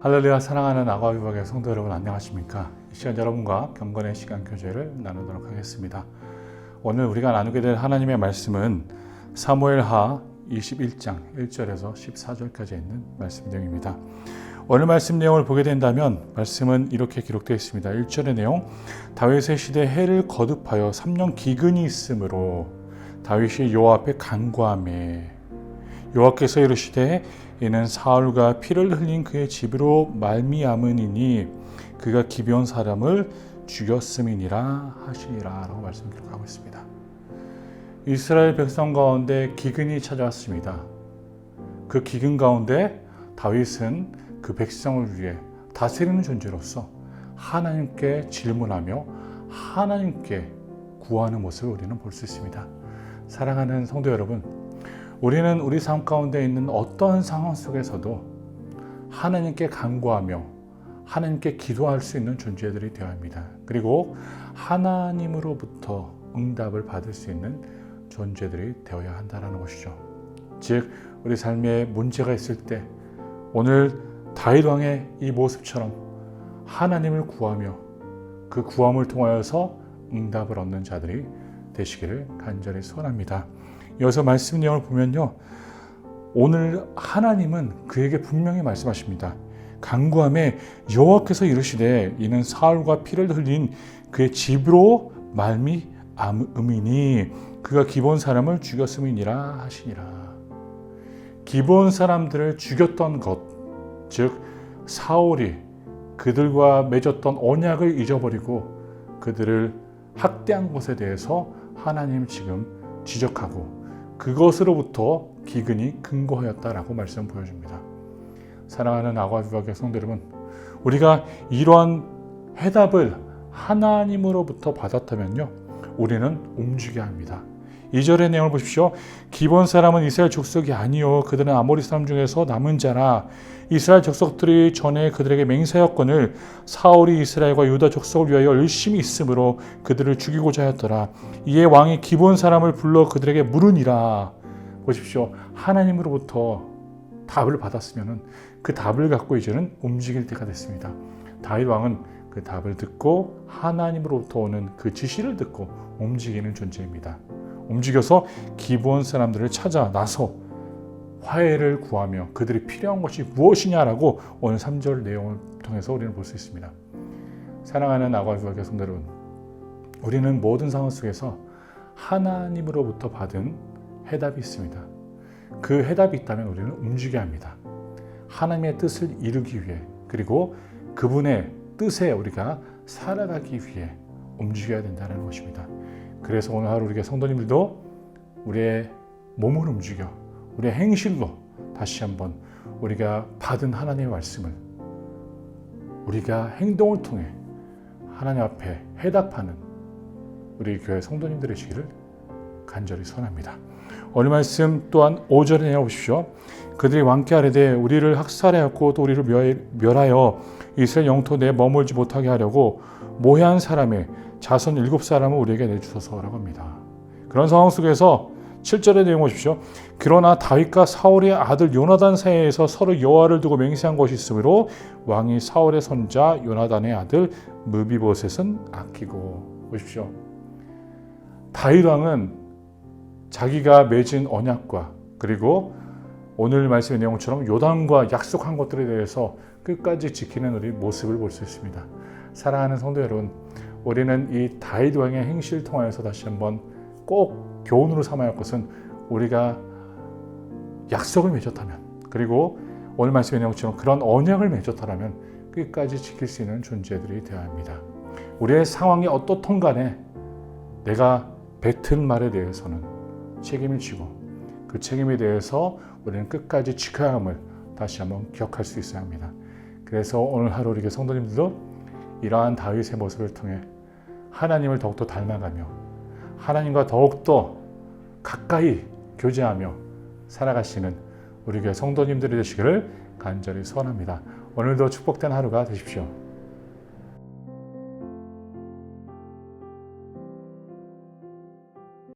할렐루야. 사랑하는 아과비박의 성도 여러분, 안녕하십니까? 이 시간 여러분과 경건의 시간 교제를 나누도록 하겠습니다. 오늘 우리가 나누게 될 하나님의 말씀은 사무엘하 21장 1절에서 14절까지 있는 말씀 내용입니다. 오늘 말씀 내용을 보게 된다면 말씀은 이렇게 기록되어 있습니다. 1절의 내용, 다윗의 시대 해를 거듭하여 3년 기근이 있으므로 다윗이 여호와 앞에 간구하매 여호와께서 이르시되 이는 사울과 피를 흘린 그의 집으로 말미암으니니 그가 기브온 사람을 죽였음이니라 하시니라 라고 말씀 기록하고 있습니다. 이스라엘 백성 가운데 기근이 찾아왔습니다. 그 기근 가운데 다윗은 그 백성을 위해 다스리는 존재로서 하나님께 질문하며 하나님께 구하는 모습을 우리는 볼 수 있습니다. 사랑하는 성도 여러분, 우리는 우리 삶 가운데 있는 어떤 상황 속에서도 하나님께 간구하며 하나님께 기도할 수 있는 존재들이 되어야 합니다. 그리고 하나님으로부터 응답을 받을 수 있는 존재들이 되어야 한다는 것이죠. 즉, 우리 삶에 문제가 있을 때 오늘 다윗 왕의 이 모습처럼 하나님을 구하며 그 구함을 통하여서 응답을 얻는 자들이 되시기를 간절히 소원합니다. 여기서 말씀 내용을 보면요, 오늘 하나님은 그에게 분명히 말씀하십니다. 간구함에 여호와께서 이르시되 이는 사울과 피를 흘린 그의 집으로 말미암으니 그가 기브온 사람을 죽였음이니라 하시니라. 기브온 사람들을 죽였던 것, 즉 사울이 그들과 맺었던 언약을 잊어버리고 그들을 학대한 것에 대해서 하나님 지금 지적하고 그것으로부터 기근이 근거하였다라고 말씀 보여줍니다. 사랑하는 아과비박의 성도 여러분, 우리가 이러한 해답을 하나님으로부터 받았다면요, 우리는 움직여야 합니다. 2절의 내용을 보십시오. 기브온 사람은 이스라엘 족속이 아니요 그들은 아모리 사람 중에서 남은 자라. 이스라엘 족속들이 전에 그들에게 맹세하였거늘 사울이 이스라엘과 유다 족속을 위하여 열심히 있으므로 그들을 죽이고자 하였더라. 이에 왕이 기브온 사람을 불러 그들에게 물으니라. 보십시오. 하나님으로부터 답을 받았으면 그 답을 갖고 이제는 움직일 때가 됐습니다. 다윗 왕은 그 답을 듣고 하나님으로부터 오는 그 지시를 듣고 움직이는 존재입니다. 움직여서 기브온 사람들을 찾아 나서 화해를 구하며 그들이 필요한 것이 무엇이냐라고 오늘 3절 내용을 통해서 우리는 볼 수 있습니다. 사랑하는 아과비박의 성도 여러분, 우리는 모든 상황 속에서 하나님으로부터 받은 해답이 있습니다. 그 해답이 있다면 우리는 움직여야 합니다. 하나님의 뜻을 이루기 위해, 그리고 그분의 뜻에 우리가 살아가기 위해 움직여야 된다는 것입니다. 그래서 오늘 하루 우리가 성도님들도 우리의 몸을 움직여 우리의 행실로 다시 한번 우리가 받은 하나님의 말씀을 우리가 행동을 통해 하나님 앞에 해답하는 우리 교회 성도님들 되시기를 간절히 소원합니다. 오늘 말씀 또한 5절에 내려보십시오. 그들이 왕께 아뢰되 우리를 학살하였고 또 우리를 멸하여 이스라엘 영토 내에 머물지 못하게 하려고 모해한 사람의 자손 7사람을 우리에게 내주소서라고 합니다. 그런 상황 속에서 7절의 내용 보십시오. 그러나 다윗과 사울의 아들 요나단 사이에서 서로 여호와를 두고 맹세한 것이 있으므로 왕이 사울의 손자 요나단의 아들 무비보셋은 아끼고. 보십시오. 다윗 왕은 자기가 맺은 언약과 그리고 오늘 말씀의 내용처럼 요단과 약속한 것들에 대해서 끝까지 지키는 우리 모습을 볼 수 있습니다. 사랑하는 성도 여러분, 우리는 이 다윗 왕의 행실을 통하여서 다시 한번 꼭 교훈으로 삼아야 할 것은 우리가 약속을 맺었다면, 그리고 오늘 말씀의 내용처럼 그런 언약을 맺었다면 끝까지 지킬 수 있는 존재들이 되어야 합니다. 우리의 상황이 어떻든 간에 내가 뱉은 말에 대해서는 책임을 지고 그 책임에 대해서 우리는 끝까지 지켜야 함을 다시 한번 기억할 수 있어야 합니다. 그래서 오늘 하루 우리 성도님들도 이러한 다윗의 모습을 통해 하나님을 더욱더 닮아가며 하나님과 더욱더 가까이 교제하며 살아가시는 우리 교회 성도님들이 되시기를 간절히 소원합니다. 오늘도 축복된 하루가 되십시오.